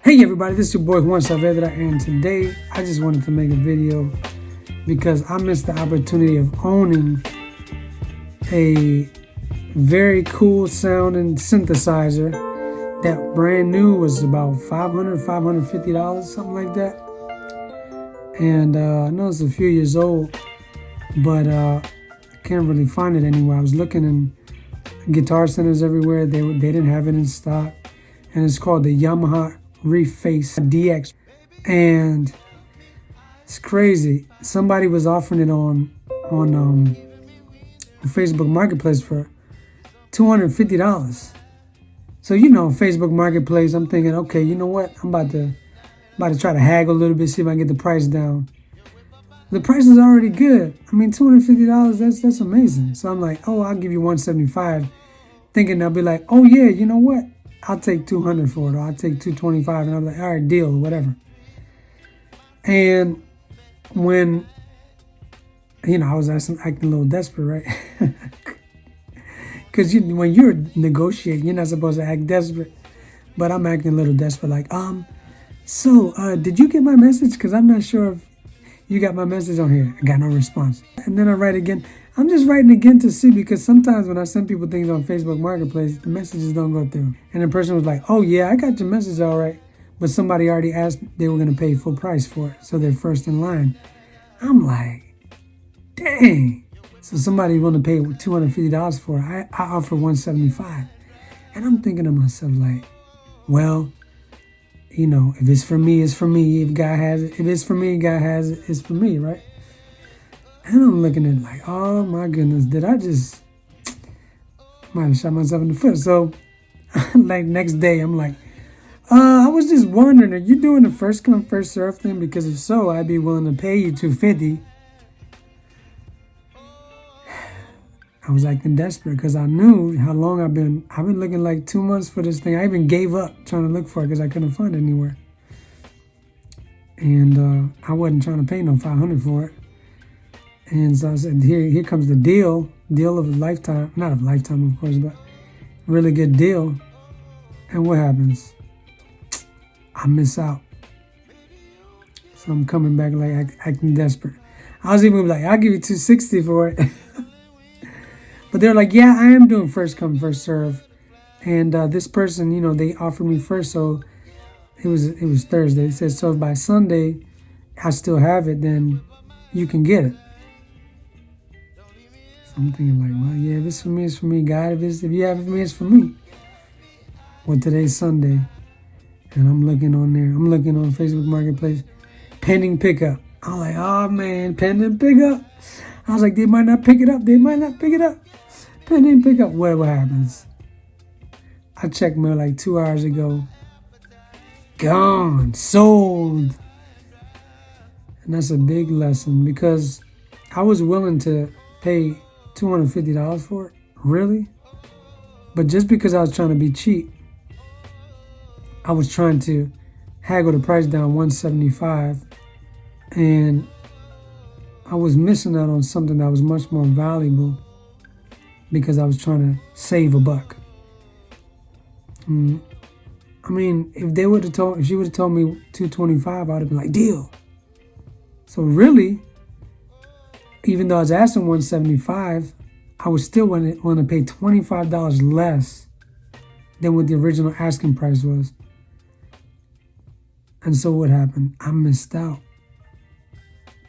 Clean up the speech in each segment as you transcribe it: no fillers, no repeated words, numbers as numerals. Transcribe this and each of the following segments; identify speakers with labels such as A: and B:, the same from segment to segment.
A: Hey everybody, this is your boy Juan Saavedra, and today I just wanted to make a video because I missed the opportunity of owning a very cool sounding synthesizer that brand new was about $550, something like that. And I know it's a few years old, but I can't really find it anywhere. I was looking in guitar centers everywhere. They didn't have it in stock, and it's called the Yamaha Reface DX, and it's crazy. Somebody was offering it on Facebook Marketplace for $250. So Facebook Marketplace, I'm thinking, okay, you know what? I'm about to try to haggle a little bit, see if I can get the price down. The price is already good. I mean, $250, that's amazing. So I'm like, oh, I'll give you $175, thinking they'll be like, oh yeah, you know what? I'll take $200 for it, or I'll take $225, and I'm like, all right, deal, whatever. And when, I was acting a little desperate, right? Because when you're negotiating, you're not supposed to act desperate. But I'm acting a little desperate, like, did you get my message? Because I'm not sure if you got my message on here. I got no response. And then I write again. I'm just writing again to see, because sometimes when I send people things on Facebook Marketplace, the messages don't go through. And the person was like, oh yeah, I got your message all right. But somebody already asked they were going to pay full price for it. So they're first in line. I'm like, dang. So somebody willing to pay $250 for it. I offer $175. And I'm thinking to myself, like, well, if it's for me, it's for me. If God has it, if it's for me, God has it, it's for me, right? And I'm looking at it like, oh my goodness, might have shot myself in the foot. So like next day, I'm like, I was just wondering, are you doing the first come, first serve thing? Because if so, I'd be willing to pay you $250. I was acting desperate because I knew how long I've been looking, like 2 months for this thing. I even gave up trying to look for it because I couldn't find it anywhere. And I wasn't trying to pay no $500 for it. And so I said, here comes the deal of a lifetime. Not of a lifetime, of course, but really good deal. And what happens? I miss out. So I'm coming back like acting desperate. I was even like, I'll give you $260 for it. But they're like, yeah, I am doing first come, first serve. And this person, they offered me first, so it was Thursday. It said, so if by Sunday I still have it, then you can get it. I'm thinking like, well, yeah, if it's for me, it's for me. God, if you have it for me, it's for me. Well, today's Sunday, and I'm looking on there. I'm looking on Facebook Marketplace, pending pickup. I'm like, oh man, pending pickup. I was like, they might not pick it up. They might not pick it up. Pending pickup. What happens? I checked mail like 2 hours ago. Gone, sold. And that's a big lesson, because I was willing to pay $250 for it, really? But just because I was trying to be cheap, I was trying to haggle the price down $175, and I was missing out on something that was much more valuable because I was trying to save a buck. I mean, if she would have told me $225, I would have been like, deal. So really, even though I was asking $175, I was still willing to pay $25 less than what the original asking price was. And so what happened? I missed out.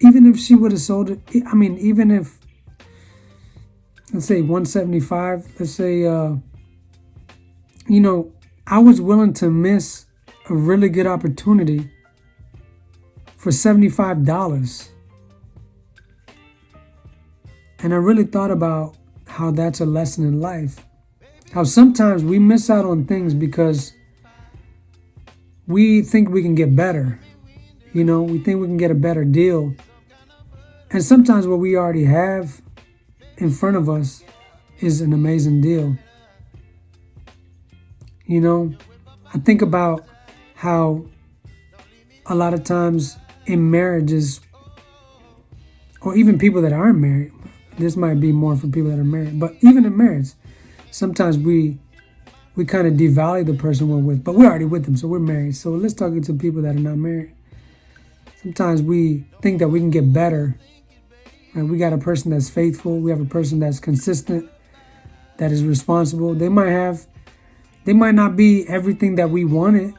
A: Even if she would have sold it, even if, let's say $175, let's say, I was willing to miss a really good opportunity for $75. And I really thought about how that's a lesson in life. How sometimes we miss out on things because we think we can get better. We think we can get a better deal. And sometimes what we already have in front of us is an amazing deal. I think about how a lot of times in marriages, or even people that aren't married, this might be more for people that are married, but even in marriage, sometimes we we kind of devalue the person we're with, but we're already with them, so we're married. So let's talk to people that are not married. Sometimes we think that we can get better. Right? We got a person that's faithful. We have a person that's consistent, that is responsible. They might not be everything that we wanted.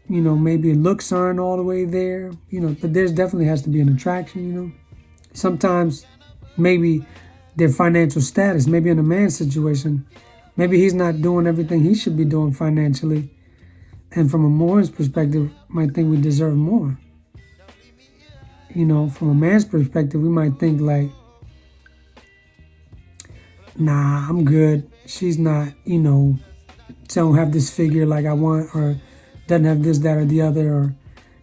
A: Maybe looks aren't all the way there. But there's definitely has to be an attraction. Sometimes maybe their financial status, maybe in a man's situation, maybe he's not doing everything he should be doing financially. And from a woman's perspective, might think we deserve more. From a man's perspective, we might think like, nah, I'm good. She's not, she don't have this figure like I want, or doesn't have this, that, or the other, or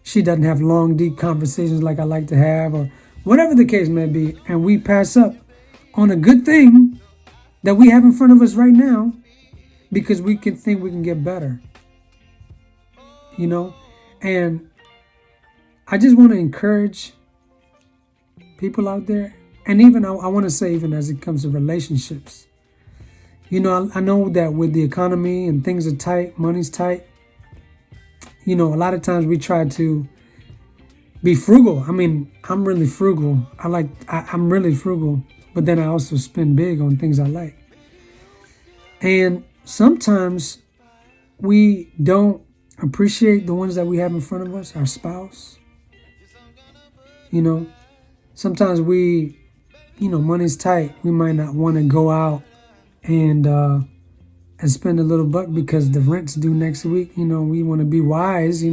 A: she doesn't have long, deep conversations like I like to have, or whatever the case may be. And we pass up on a good thing that we have in front of us right now because we can think we can get better. And I just want to encourage people out there. And even I want to say, even as it comes to relationships, I know that with the economy and things are tight, money's tight, a lot of times we try to be frugal. I mean, I'm really frugal. I'm really frugal, but then I also spend big on things I like. And sometimes we don't appreciate the ones that we have in front of us, our spouse. Sometimes we, money's tight. We might not want to go out and spend a little buck because the rent's due next week. We want to be wise,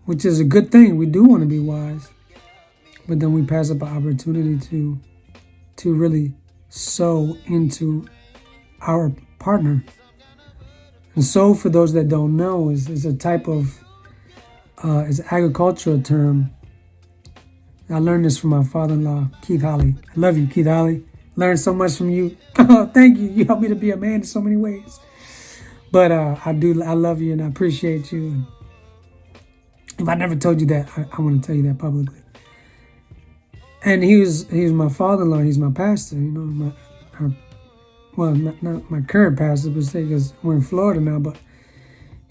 A: which is a good thing. We do want to be wise. But then we pass up an opportunity to really sow into our partner. And sow, for those that don't know, is a type of, it's an agricultural term. I learned this from my father-in-law, Keith Holly. I love you, Keith Holly. Learned so much from you. Thank you. You helped me to be a man in so many ways. But I love you and I appreciate you. And if I never told you that, I want to tell you that publicly. And he was my father-in-law. He's my pastor. Not my current pastor, but say, because we're in Florida now. But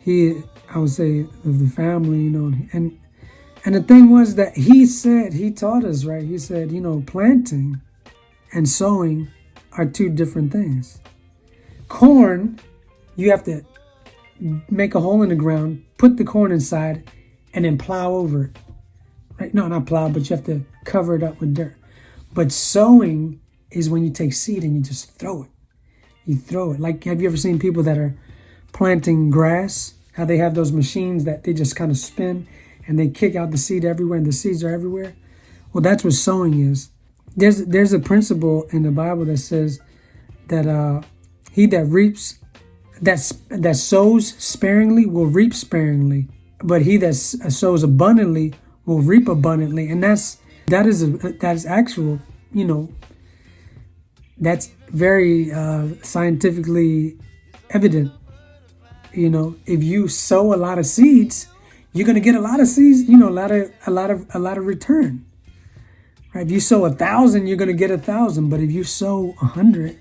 A: I would say, of the family, And the thing was that he taught us, right? He said, planting and sowing are two different things. Corn, you have to make a hole in the ground, put the corn inside, and then plow over it. Right? No, not plow, but you have to cover it up with dirt. But sowing is when you take seed and you just throw it. You throw it. Like, have you ever seen people that are planting grass? How they have those machines that they just kind of spin and they kick out the seed everywhere and the seeds are everywhere? Well, that's what sowing is. There's a principle in the Bible that says that he that reaps, that sows sparingly will reap sparingly, but he that sows abundantly will reap abundantly. And that is actual, that's very scientifically evident. If you sow a lot of seeds, you're gonna get a lot of seeds. A lot of return. Right? If you sow 1,000, you're gonna get 1,000. But if you sow 100,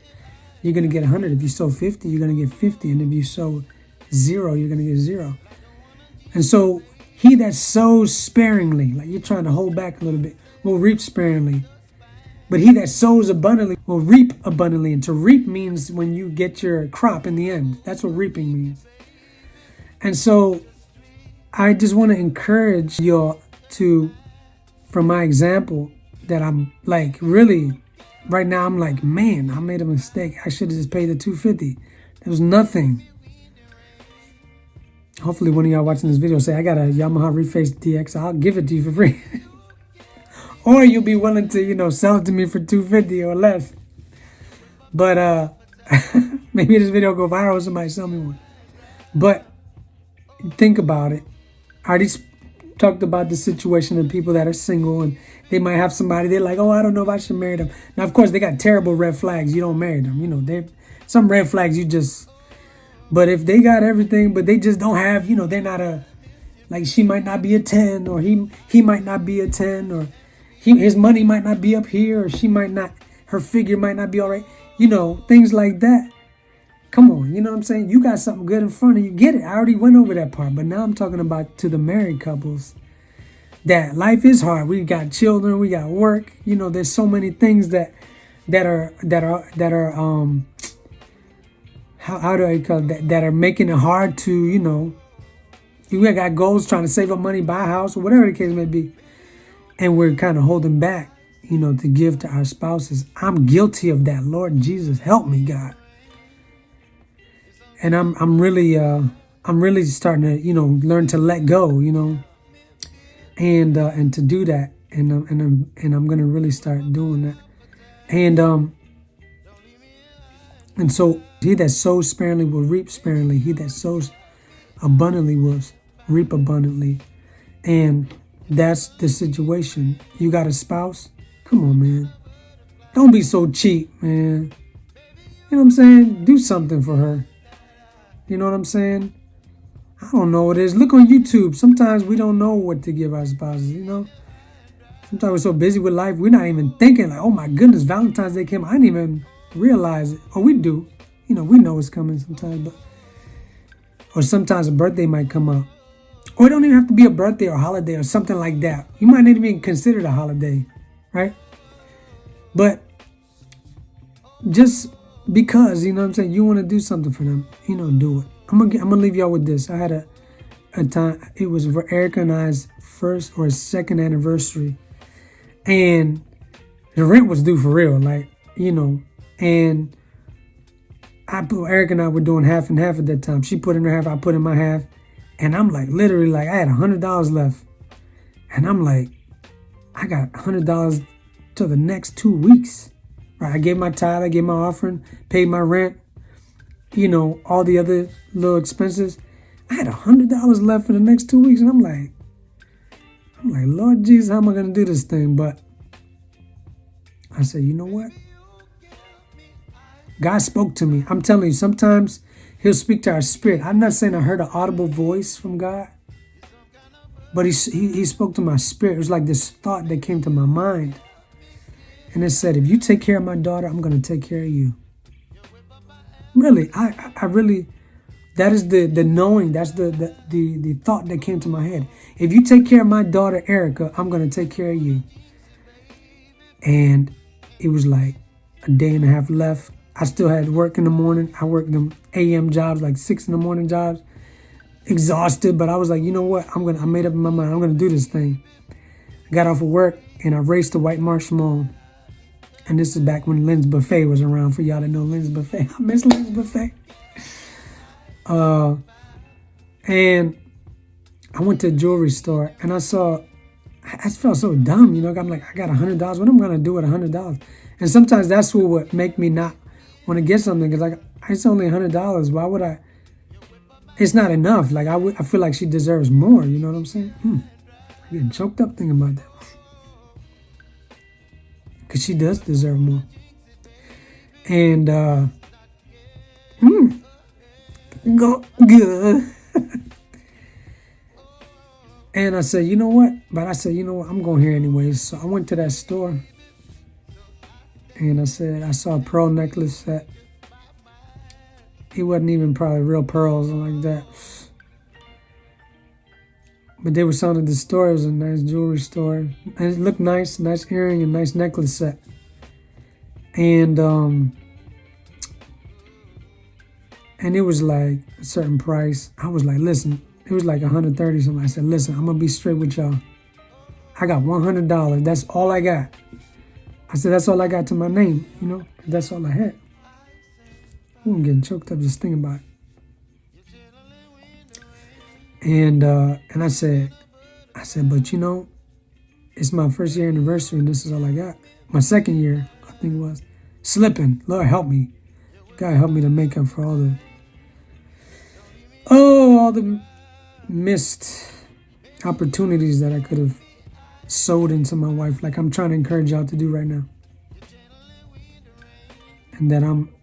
A: you're gonna get 100. If you sow 50, you're gonna get 50. And if you sow 0, you're gonna get 0. And so he that sows sparingly, like you're trying to hold back a little bit, will reap sparingly. But he that sows abundantly will reap abundantly. And to reap means when you get your crop in the end. That's what reaping means. And so I just want to encourage you to, from my example, that I'm like really, right now I'm like, man, I made a mistake. I should have just paid the $250. There was nothing. Hopefully one of y'all watching this video say, I got a Yamaha Reface DX. I'll give it to you for free. Or you'll be willing to, sell it to me for $250 or less. But maybe this video will go viral, somebody sell me one. But think about it. I already talked about the situation of people that are single and they might have somebody, they're like, oh, I don't know if I should marry them. Now, of course, they got terrible red flags. You don't marry them. Some red flags you just, but if they got everything, but they just don't have, they're not she might not be a 10 or he might not be a 10 or his money might not be up here or she might not, her figure might not be all right. Things like that. Come on, you know what I'm saying? You got something good in front of you. Get it. I already went over that part. But now I'm talking about to the married couples that life is hard. We got children, we got work. You know, there's so many things that are how do I call it? That are making it hard to, you know, we got goals trying to save up money, buy a house, or whatever the case may be. And we're kind of holding back, you know, to give to our spouses. I'm guilty of that. Lord Jesus, help me, God. And I'm really starting to, you know, learn to let go, you know, and to do that, and I'm gonna really start doing that, and so he that sows sparingly will reap sparingly. He that sows abundantly will reap abundantly, and that's the situation. You got a spouse? Come on, man. Don't be so cheap, man. You know what I'm saying? Do something for her. You know what I'm saying? I don't know what it is. Look on YouTube. Sometimes we don't know what to give our spouses, you know? Sometimes we're so busy with life, we're not even thinking like, oh my goodness, Valentine's Day came. I didn't even realize it. Or we do. You know, we know it's coming sometimes. Or sometimes a birthday might come up. Or it don't even have to be a birthday or a holiday or something like that. You might not even consider it a holiday, right? But just because, you know what I'm saying, you want to do something for them, you know, do it. I'm gonna leave y'all with this. I had a time, it was for Erica and I's first or second anniversary, and the rent was due for real, like, you know, and Erica and I were doing half and half at that time. She put in her half, I put in my half, and I'm like, literally, like, I had $100 left, and I'm like, I got $100 till the next 2 weeks. Right? I gave my tithe, I gave my offering, paid my rent, you know, all the other little expenses. I had $100 left for the next 2 weeks, and I'm like, Lord Jesus, how am I gonna do this thing? But I said, you know what? God spoke to me. I'm telling you, sometimes He'll speak to our spirit. I'm not saying I heard an audible voice from God, but he spoke to my spirit. It was like this thought that came to my mind. And it said, if you take care of my daughter, I'm going to take care of you. Really, I really, that is the knowing, that's the thought that came to my head. If you take care of my daughter, Erica, I'm going to take care of you. And it was like a day and a half left. I still had work in the morning. I worked them AM jobs, like 6 in the morning jobs. Exhausted, but I was like, you know what? I made up in my mind, I'm going to do this thing. I got off of work and I raced to White Marsh Mall. And this is back when Lynn's Buffet was around, for y'all that know Lynn's Buffet. I miss Lynn's Buffet. And I went to a jewelry store and I felt so dumb, you know. I'm like, I got $100. What am I going to do with $100? And sometimes that's what would make me not want to get something. Because like, it's only $100. Why would I? It's not enough. Like, I feel like she deserves more. You know what I'm saying? I'm getting choked up thinking about that. Because she does deserve more. And, go good. And I said, you know what? But I said, you know what? I'm going here anyways. So I went to that store. And I said, I saw a pearl necklace set. It wasn't even probably real pearls or like that. But they were selling at the store. It was a nice jewelry store. And it looked nice. Nice earring and nice necklace set. And it was like a certain price. I was like, listen, it was like 130 something. I said, listen, I'm going to be straight with y'all. I got $100. That's all I got. I said, that's all I got to my name, you know. That's all I had. I'm getting choked up just thinking about it. And I said, but you know, it's my first year anniversary and this is all I got. My second year, I think it was. Slipping. Lord help me. God help me to make up for all the missed opportunities that I could have sowed into my wife, like I'm trying to encourage y'all to do right now. And that I'm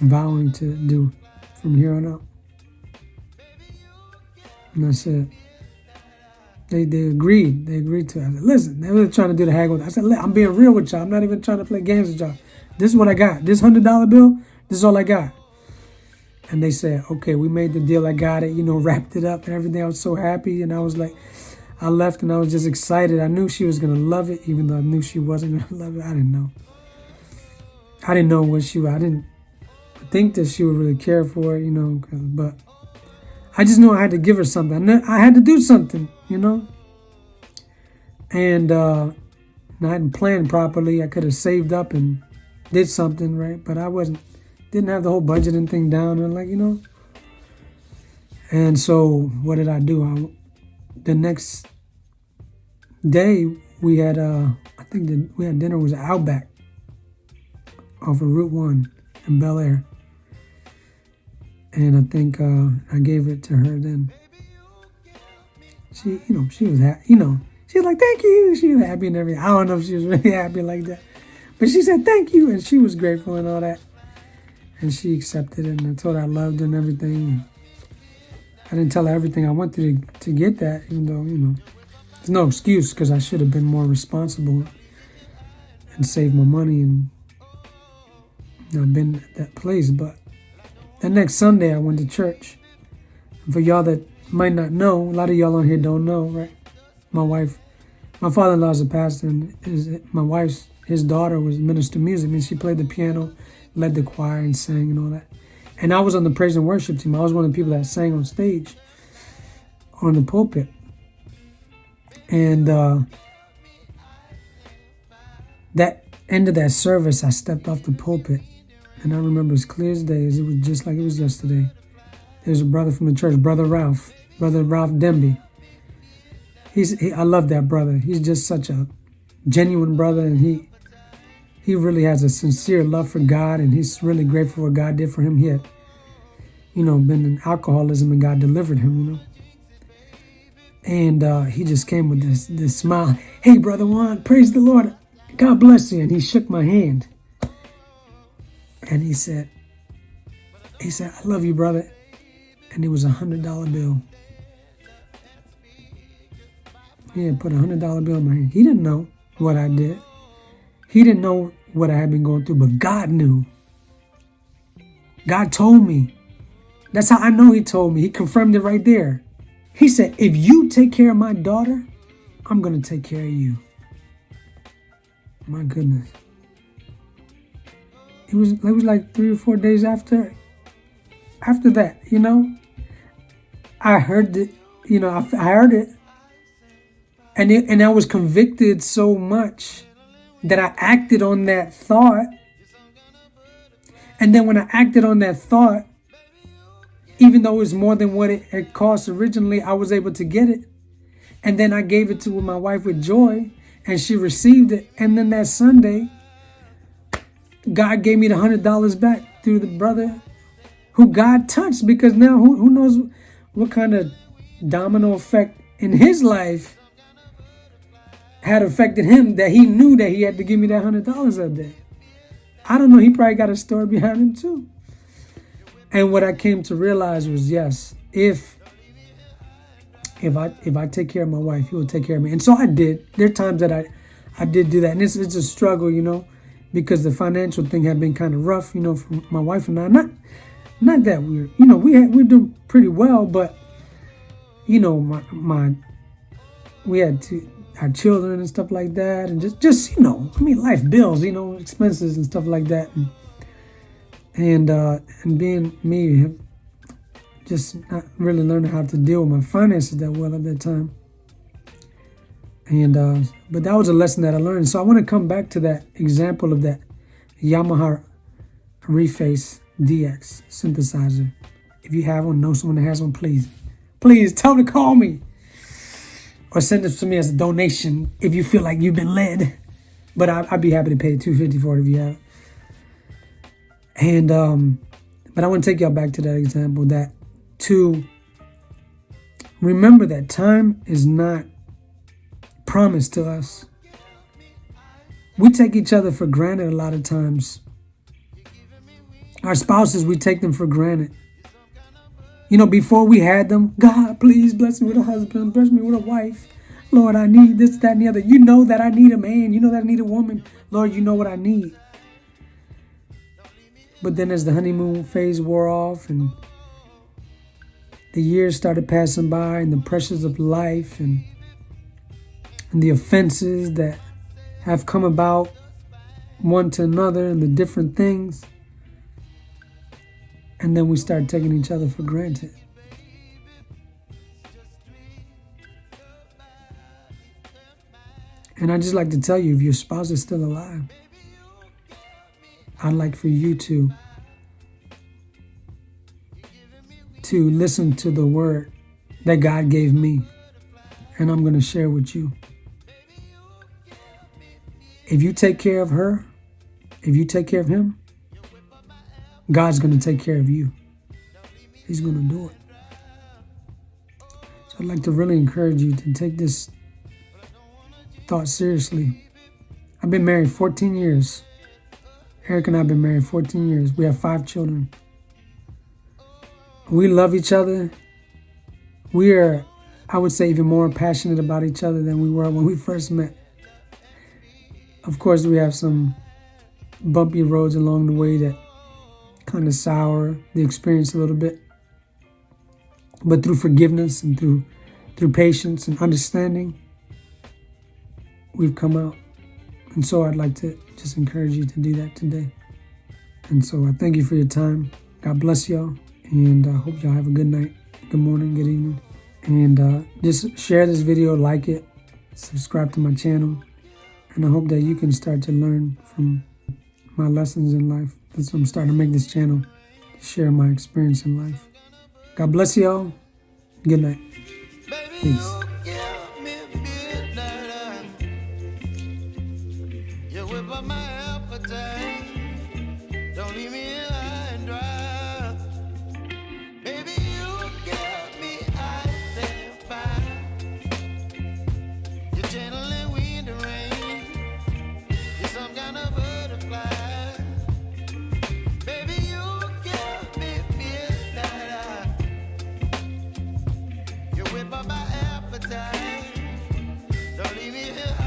A: vowing to do from here on out. And I said, they agreed. They agreed to it. I said, listen, they were trying to do the haggle. I said, I'm being real with y'all. I'm not even trying to play games with y'all. This is what I got. This $100 bill, this is all I got. And they said, okay, we made the deal. I got it, wrapped it up and everything. I was so happy. And I was like, I left and I was just excited. I knew she was going to love it, even though I knew she wasn't going to love it. I didn't know. I didn't know I didn't think that she would really care for it, but I just knew I had to give her something. I had to do something, And I hadn't planned properly. I could have saved up and did something, right? But I didn't have the whole budgeting thing down. And And so what did I do? The next day we had, I think we had dinner was Outback off of Route 1 in Bel Air. And I think I gave it to her then. She was happy, she was like, thank you. She was happy and everything. I don't know if she was really happy like that. But she said, thank you. And she was grateful and all that. And she accepted it. And I told her I loved her and everything. I didn't tell her everything I wanted to get that, even though, there's no excuse because I should have been more responsible and saved my money and not been at that place. But the next Sunday I went to church. And for y'all that might not know, a lot of y'all on here don't know, right? My father-in-law is a pastor, and his daughter was minister of music, and she played the piano, led the choir, and sang and all that. And I was on the praise and worship team. I was one of the people that sang on stage, on the pulpit. And that end of that service, I stepped off the pulpit, and I remember as clear as day, it was just like it was yesterday. There's a brother from the church, Brother Ralph Demby. I love that brother. He's just such a genuine brother, and he really has a sincere love for God, and he's really grateful for what God did for him. He had, been in alcoholism, and God delivered him, And he just came with this smile. Hey, Brother Juan, praise the Lord. God bless you. And he shook my hand. And he said, I love you, brother. And it was $100 bill. He had put $100 bill in my hand. He didn't know what I did. He didn't know what I had been going through, but God knew. God told me. That's how I know he told me. He confirmed it right there. He said, if you take care of my daughter, I'm going to take care of you. My goodness. It was like 3 or 4 days after that, I heard it, I heard it. And I was convicted so much that I acted on that thought. And then when I acted on that thought, even though it was more than what it cost originally, I was able to get it. And then I gave it to my wife with joy, and she received it. And then that Sunday, God gave me the $100 back through the brother who God touched, because now who knows what kind of domino effect in his life had affected him, that he knew that he had to give me that $100 that day. I don't know. He probably got a story behind him too. And what I came to realize was, yes, if I take care of my wife, he will take care of me. And so I did. There are times that I did do that. And it's a struggle, because the financial thing had been kind of rough, for my wife and I. Not that we're, we're doing pretty well, but, we had our children and stuff like that. And just life bills, expenses and stuff like that. And being me, have just not really learning how to deal with my finances that well at that time. And but that was a lesson that I learned. So I want to come back to that example of that Yamaha Reface DX synthesizer. If you have one, know someone that has one, please tell them to call me. Or send it to me as a donation if you feel like you've been led. But I'd be happy to pay $250 for it if you have. And but I want to take y'all back to that example, that to remember that time is not promised to us. We take each other for granted a lot of times. Our spouses, we take them for granted. Before we had them, God, please bless me with a husband, bless me with a wife. Lord, I need this, that, and the other. You know that I need a man. You know that I need a woman. Lord, you know what I need. But then as the honeymoon phase wore off and the years started passing by and the pressures of life and the offenses that have come about one to another and the different things, and then we start taking each other for granted. And I just like to tell you, if your spouse is still alive, I'd like for you to listen to the word that God gave me, and I'm going to share with you. If you take care of her, if you take care of him, God's going to take care of you. He's going to do it. So I'd like to really encourage you to take this thought seriously. I've been married 14 years. Eric and I have been married 14 years. We have 5 children. We love each other. We are, I would say, even more passionate about each other than we were when we first met. Of course, we have some bumpy roads along the way that kind of sour the experience a little bit. But through forgiveness and through patience and understanding, we've come out. And so I'd like to just encourage you to do that today. And so I thank you for your time. God bless y'all. And I hope y'all have a good night, good morning, good evening. And just share this video, like it, subscribe to my channel. And I hope that you can start to learn from my lessons in life. That's why I'm starting to make this channel, to share my experience in life. God bless y'all. Good night. Peace.
B: Don't leave me here.